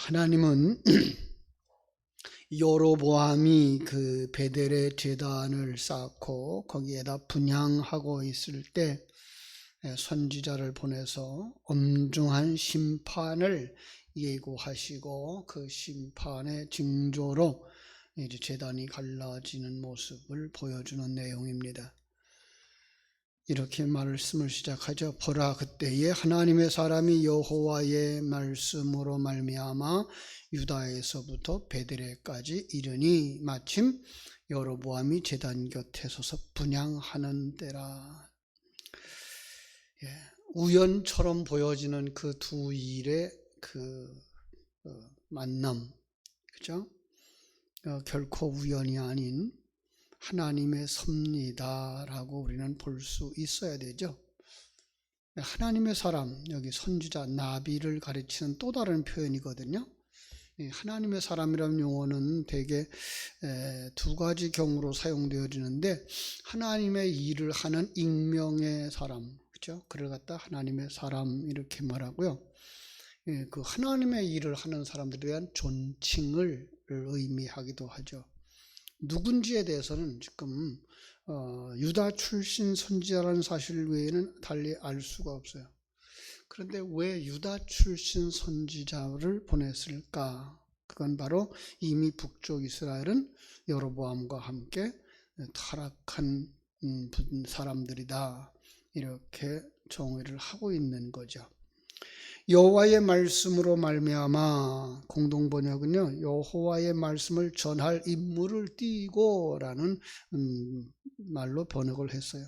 하나님은 여로보암이 그 베델의 제단을 쌓고 거기에다 분향하고 있을 때 선지자를 보내서 엄중한 심판을 예고하시고 그 심판의 징조로 이제 제단이 갈라지는 모습을 보여주는 내용입니다. 이렇게 말씀을 시작하죠. 보라, 그때에 하나님의 사람이 여호와의 말씀으로 말미암아 유다에서부터 베들레까지 이르니 마침 여로보암이 제단 곁에 서서 분향하는 때라. 우연처럼 보여지는 그 두 일의 만남, 그죠? 결코 우연이 아닌 하나님의 섭리다라고 우리는 볼 수 있어야 되죠. 하나님의 사람, 여기 선지자 나비를 가르치는 또 다른 표현이거든요. 하나님의 사람이라는 용어는 대개 두 가지 경우로 사용되어지는데, 하나님의 일을 하는 익명의 사람, 그렇죠? 그를 갖다 하나님의 사람 이렇게 말하고요. 그 하나님의 일을 하는 사람들에 대한 존칭을 의미하기도 하죠. 누군지에 대해서는 지금 유다 출신 선지자라는 사실 외에는 달리 알 수가 없어요. 그런데 왜 유다 출신 선지자를 보냈을까? 그건 바로 이미 북쪽 이스라엘은 여로보암과 함께 타락한 사람들이다, 이렇게 정의를 하고 있는 거죠. 여호와의 말씀으로 말미암아, 공동번역은요, 여호와의 말씀을 전할 임무를 띠고라는 말로 번역을 했어요.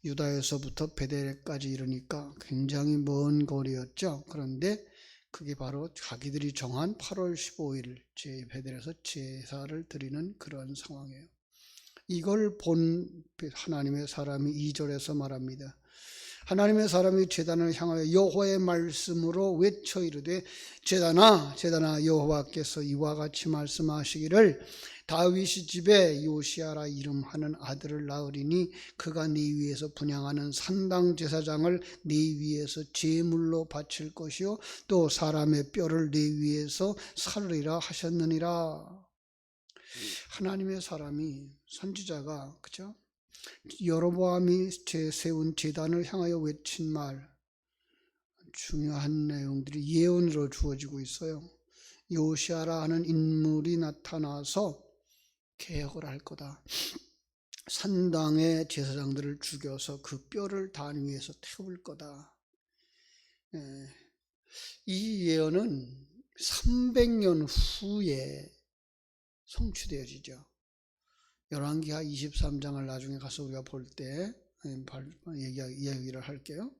유다에서부터 베델레까지 이르니까 굉장히 먼 거리였죠. 그런데 그게 바로 자기들이 정한 8월 15일 베델에서 제사를 드리는 그런 상황이에요. 이걸 본 하나님의 사람이 2절에서 말합니다. 하나님의 사람이 제단을 향하여 여호와의 말씀으로 외쳐 이르되, 제단아, 제단아, 여호와께서 이와 같이 말씀하시기를 다윗이 집에 요시아라 이름하는 아들을 낳으리니 그가 네 위에서 분향하는 산당 제사장을 네 위에서 제물로 바칠 것이요 또 사람의 뼈를 네 위에서 살으리라 하셨느니라. 하나님의 사람이, 선지자가, 그죠? 여로보암이 세운 제단을 향하여 외친 말, 중요한 내용들이 예언으로 주어지고 있어요. 요시아라 하는 인물이 나타나서 개혁을 할 거다. 산당의 제사장들을 죽여서 그 뼈를 단 위에서 태울 거다. 이 예언은 300년 후에 성취되어지죠. 열왕기하 23장을 나중에 가서 우리가 볼 때 이야기를 할게요.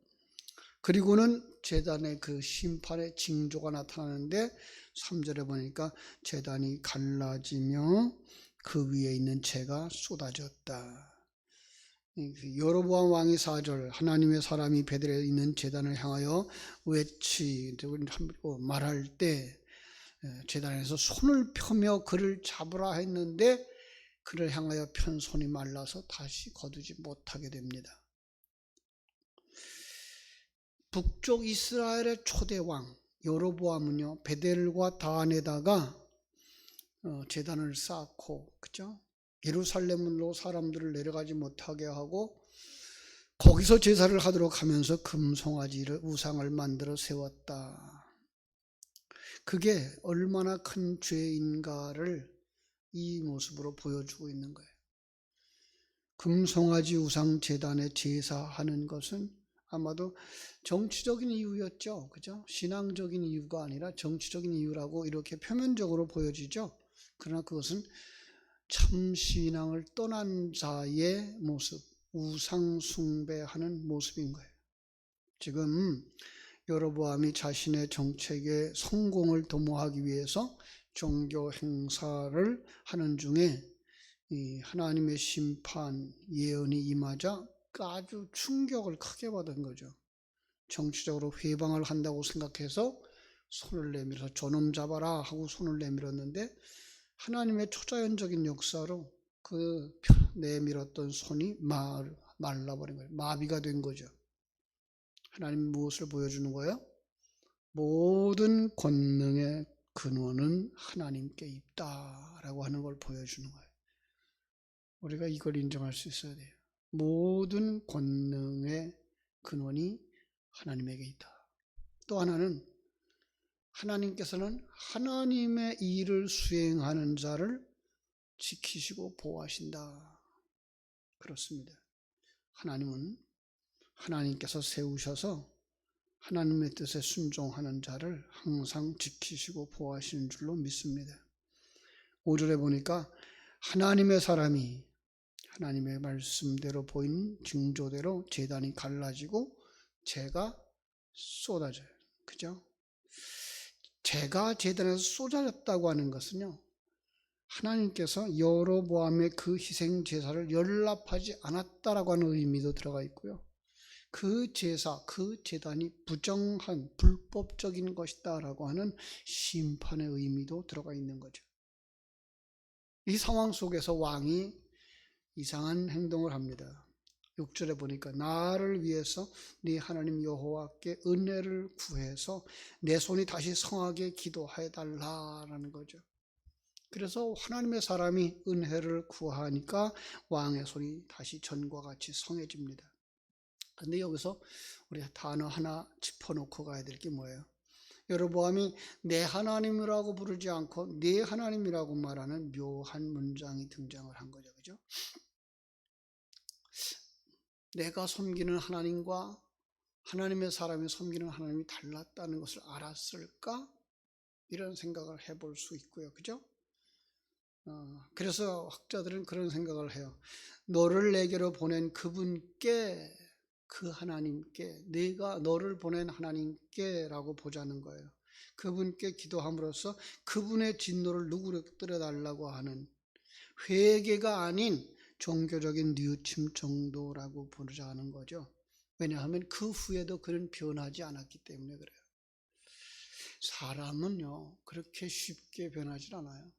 그리고는 제단의 그 심판의 징조가 나타나는데 3절에 보니까 제단이 갈라지며 그 위에 있는 재가 쏟아졌다. 여로보암 왕이 4절, 하나님의 사람이 베델에 있는 제단을 향하여 외치고 말할 때 제단에서 손을 펴며 그를 잡으라 했는데 그를 향하여 편 손이 말라서 다시 거두지 못하게 됩니다. 북쪽 이스라엘의 초대왕 여로보암은요, 베델과 다안에다가 제단을 쌓고, 그죠? 예루살렘으로 사람들을 내려가지 못하게 하고 거기서 제사를 하도록 하면서 금송아지를, 우상을 만들어 세웠다. 그게 얼마나 큰 죄인가를 이 모습으로 보여주고 있는 거예요. 금송아지 우상 제단에 제사하는 것은 아마도 정치적인 이유였죠. 그죠? 신앙적인 이유가 아니라 정치적인 이유라고 이렇게 표면적으로 보여지죠. 그러나 그것은 참 신앙을 떠난 자의 모습, 우상 숭배하는 모습인 거예요. 지금 여로보암이 자신의 정책의 성공을 도모하기 위해서 종교 행사를 하는 중에 이 하나님의 심판 예언이 임하자 아주 충격을 크게 받은 거죠. 정치적으로 회방을 한다고 생각해서 손을 내밀어서 저놈 잡아라 하고 손을 내밀었는데 하나님의 초자연적인 역사로 그 내밀었던 손이 말라버린 거예요. 마비가 된 거죠. 하나님 무엇을 보여주는 거예요? 모든 권능의 근원은 하나님께 있다라고 하는 걸 보여주는 거예요. 우리가 이걸 인정할 수 있어야 돼요. 모든 권능의 근원이 하나님에게 있다. 또 하나는 하나님께서는 하나님의 일을 수행하는 자를 지키시고 보호하신다. 그렇습니다. 하나님은 하나님께서 세우셔서 하나님의 뜻에 순종하는 자를 항상 지키시고 보호하시는 줄로 믿습니다. 5절에 보니까 하나님의 사람이 하나님의 말씀대로 보이는 징조대로 제단이 갈라지고 재가 쏟아져요. 그죠? 재가 제단에서 쏟아졌다고 하는 것은요, 하나님께서 여로보암의 그 희생 제사를 연락하지 않았다라고 하는 의미도 들어가 있고요. 그 제사, 그 제단이 부정한 불법적인 것이다라고 하는 심판의 의미도 들어가 있는 거죠. 이 상황 속에서 왕이 이상한 행동을 합니다. 6절에 보니까 나를 위해서 네 하나님 여호와께 은혜를 구해서 내 손이 다시 성하게 기도해 달라라는 거죠. 그래서 하나님의 사람이 은혜를 구하니까 왕의 손이 다시 전과 같이 성해집니다. 근데 여기서 우리 단어 하나 짚어놓고 가야 될 게 뭐예요? 여로보암이 내 하나님이라고 부르지 않고 네 하나님이라고 말하는 묘한 문장이 등장을 한 거죠. 그죠? 내가 섬기는 하나님과 하나님의 사람이 섬기는 하나님이 달랐다는 것을 알았을까? 이런 생각을 해볼 수 있고요. 그죠? 그래서 학자들은 그런 생각을 해요. 너를 내게로 보낸 그분께, 그 하나님께, 내가 너를 보낸 하나님께라고 보자는 거예요. 그분께 기도함으로써 그분의 진노를 누그러뜨려달라고 하는 회개가 아닌 종교적인 뉘우침 정도라고 부르자는 거죠. 왜냐하면 그 후에도 그는 변하지 않았기 때문에 그래요. 사람은요, 그렇게 쉽게 변하지 않아요.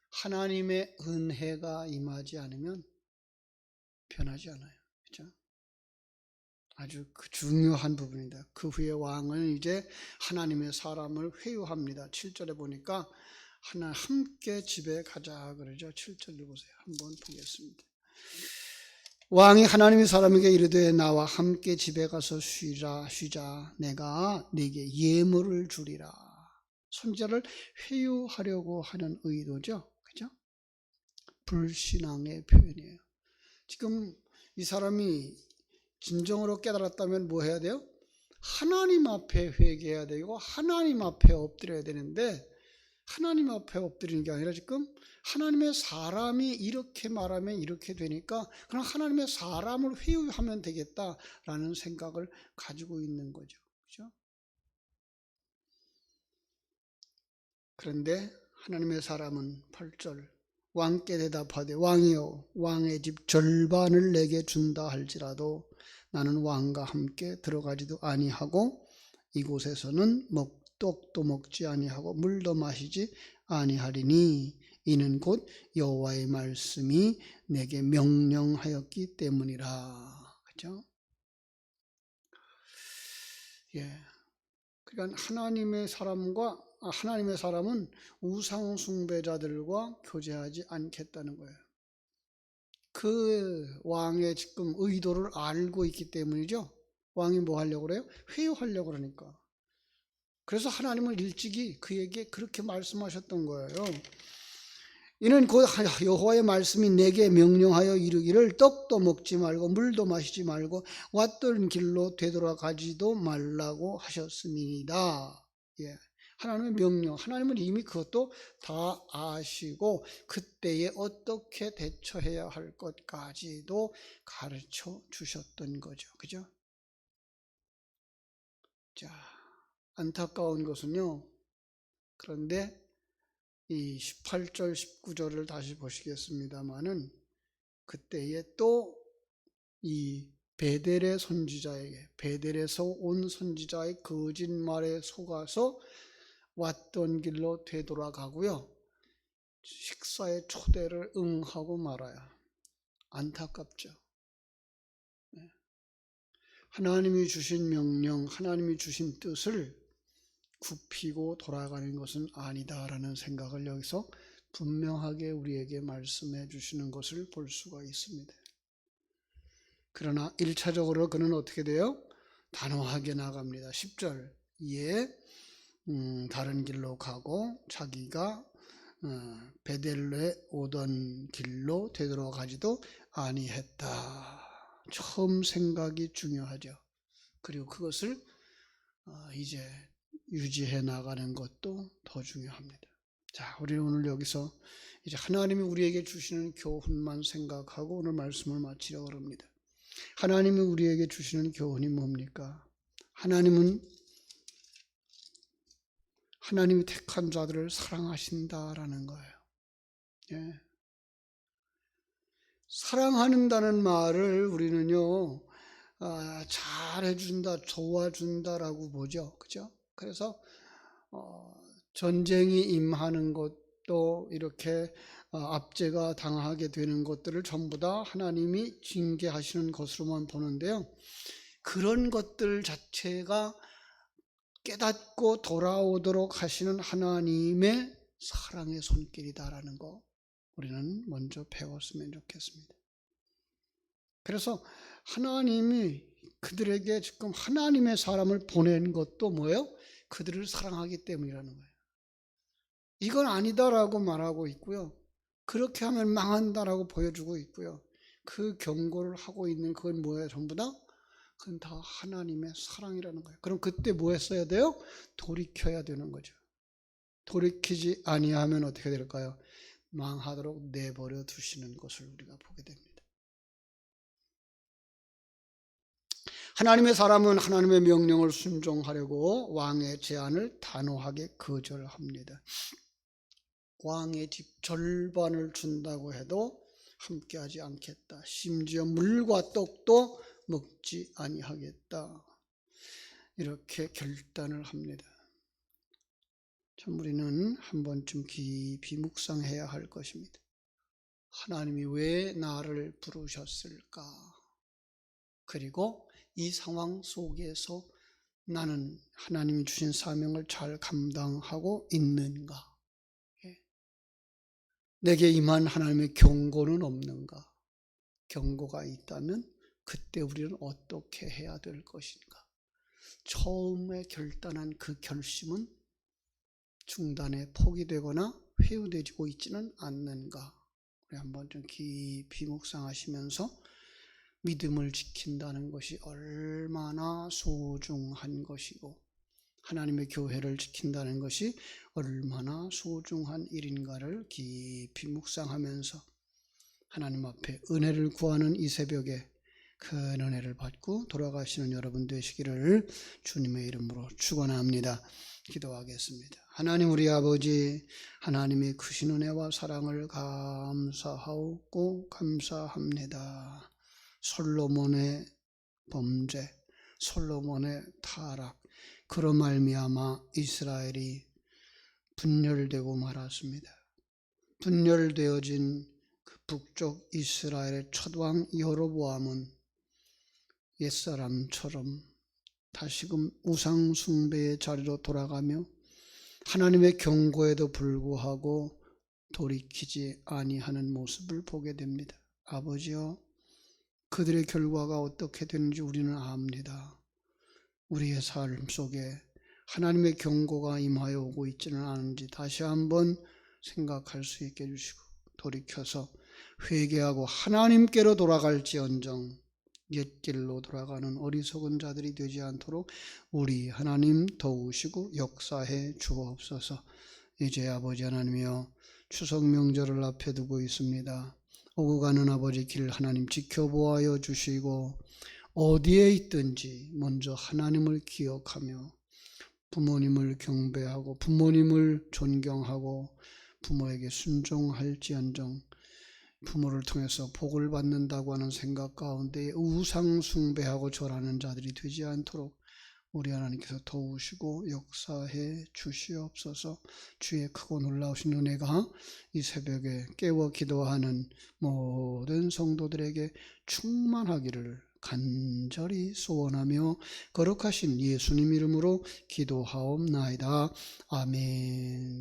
하나님의 은혜가 임하지 않으면 변하지 않아요. 그렇죠? 아주 중요한 부분이다. 그 후에 왕은 이제 하나님의 사람을 회유합니다. 7절에 보니까 하나 함께 집에 가자 그러죠. 7절을 보세요. 한번 보겠습니다. 왕이 하나님의 사람에게 이르되 나와 함께 집에 가서 쉬자. 내가 네게 예물을 주리라. 손자를 회유하려고 하는 의도죠. 그죠? 불신앙의 표현이에요. 지금 이 사람이 진정으로 깨달았다면 뭐 해야 돼요? 하나님 앞에 회개해야 되고 하나님 앞에 엎드려야 되는데 하나님 앞에 엎드리는 게 아니라 지금 하나님의 사람이 이렇게 말하면 이렇게 되니까 그럼 하나님의 사람을 회유하면 되겠다라는 생각을 가지고 있는 거죠. 그렇죠? 그런데 하나님의 사람은 8절 왕께 대답하되 왕이여 왕의 집 절반을 내게 준다 할지라도 나는 왕과 함께 들어가지도 아니하고 이곳에서는 떡도 먹지 아니하고 물도 마시지 아니하리니 이는 곧 여호와의 말씀이 내게 명령하였기 때문이라. 그렇죠? 예. 그러니까 하나님의 사람은 우상 숭배자들과 교제하지 않겠다는 거예요. 그 왕의 지금 의도를 알고 있기 때문이죠. 왕이 뭐 하려고 그래요? 회유하려고 그러니까. 그래서 하나님은 일찍이 그에게 그렇게 말씀하셨던 거예요. 이는 곧 여호와의 말씀이 내게 명령하여 이르기를 떡도 먹지 말고 물도 마시지 말고 왔던 길로 되돌아가지도 말라고 하셨습니다. 예. 하나님의 명령, 하나님은 이미 그것도 다 아시고 그때에 어떻게 대처해야 할 것까지도 가르쳐 주셨던 거죠. 그죠? 자, 안타까운 것은요. 그런데 이 18절, 19절을 다시 보시겠습니다만은 그때에 또 이 베델의 선지자에게 베델에서 온 선지자의 거짓말에 속아서 왔던 길로 되돌아가고요. 식사의 초대를 응하고 말아요. 안타깝죠. 하나님이 주신 명령, 하나님이 주신 뜻을 굽히고 돌아가는 것은 아니다라는 생각을 여기서 분명하게 우리에게 말씀해 주시는 것을 볼 수가 있습니다. 그러나 1차적으로 그는 어떻게 돼요? 단호하게 나갑니다. 10절 예, 다른 길로 가고 자기가 베델로에 오던 길로 되돌아가지도 아니했다. 처음 생각이 중요하죠. 그리고 그것을 이제 유지해 나가는 것도 더 중요합니다. 자, 우리 오늘 여기서 이제 하나님이 우리에게 주시는 교훈만 생각하고 오늘 말씀을 마치려고 합니다. 하나님이 우리에게 주시는 교훈이 뭡니까? 하나님이 택한 자들을 사랑하신다라는 거예요. 예. 사랑한다는 말을 우리는요, 잘해준다, 도와준다라고 보죠. 그죠? 그래서, 전쟁이 임하는 것도 이렇게 압제가 당하게 되는 것들을 전부 다 하나님이 징계하시는 것으로만 보는데요. 그런 것들 자체가 깨닫고 돌아오도록 하시는 하나님의 사랑의 손길이다라는 거 우리는 먼저 배웠으면 좋겠습니다. 그래서 하나님이 그들에게 지금 하나님의 사람을 보낸 것도 뭐예요? 그들을 사랑하기 때문이라는 거예요. 이건 아니다라고 말하고 있고요. 그렇게 하면 망한다라고 보여주고 있고요. 그 경고를 하고 있는 그건 뭐예요? 전부 다? 그건 다 하나님의 사랑이라는 거예요. 그럼 그때 뭐 했어야 돼요? 돌이켜야 되는 거죠. 돌이키지 아니하면 어떻게 될까요? 망하도록 내버려 두시는 것을 우리가 보게 됩니다. 하나님의 사람은 하나님의 명령을 순종하려고 왕의 제안을 단호하게 거절합니다. 왕의 집 절반을 준다고 해도 함께하지 않겠다. 심지어 물과 떡도 먹지 아니하겠다. 이렇게 결단을 합니다. 참 우리는 한 번쯤 깊이 묵상해야 할 것입니다. 하나님이 왜 나를 부르셨을까? 그리고 이 상황 속에서 나는 하나님이 주신 사명을 잘 감당하고 있는가? 내게 임한 하나님의 경고는 없는가? 경고가 있다면 그때 우리는 어떻게 해야 될 것인가? 처음에 결단한 그 결심은 중단에 포기되거나 회유되고 있지는 않는가? 우리 한번 좀 깊이 묵상하시면서 믿음을 지킨다는 것이 얼마나 소중한 것이고 하나님의 교회를 지킨다는 것이 얼마나 소중한 일인가를 깊이 묵상하면서 하나님 앞에 은혜를 구하는 이 새벽에 큰 은혜를 받고 돌아가시는 여러분 되시기를 주님의 이름으로 축원합니다. 기도하겠습니다. 하나님 우리 아버지, 하나님의 크신 은혜와 사랑을 감사하고 감사합니다. 솔로몬의 범죄, 솔로몬의 타락, 그로 말미암아 이스라엘이 분열되고 말았습니다. 분열되어진 그 북쪽 이스라엘의 첫왕 여로보암은 옛사람처럼 다시금 우상 숭배의 자리로 돌아가며 하나님의 경고에도 불구하고 돌이키지 아니하는 모습을 보게 됩니다. 아버지여, 그들의 결과가 어떻게 되는지 우리는 압니다. 우리의 삶 속에 하나님의 경고가 임하여 오고 있지는 않은지 다시 한번 생각할 수 있게 해주시고 돌이켜서 회개하고 하나님께로 돌아갈지언정 옛길로 돌아가는 어리석은 자들이 되지 않도록 우리 하나님 도우시고 역사해 주옵소서. 이제 아버지 하나님이여, 추석 명절을 앞에 두고 있습니다. 오고 가는 아버지 길 하나님 지켜보아여 주시고 어디에 있든지 먼저 하나님을 기억하며 부모님을 경배하고 부모님을 존경하고 부모에게 순종할지언정 부모를 통해서 복을 받는다고 하는 생각 가운데 우상 숭배하고 절하는 자들이 되지 않도록 우리 하나님께서 도우시고 역사해 주시옵소서. 주의 크고 놀라우신 은혜가 이 새벽에 깨워 기도하는 모든 성도들에게 충만하기를 간절히 소원하며 거룩하신 예수님 이름으로 기도하옵나이다. 아멘.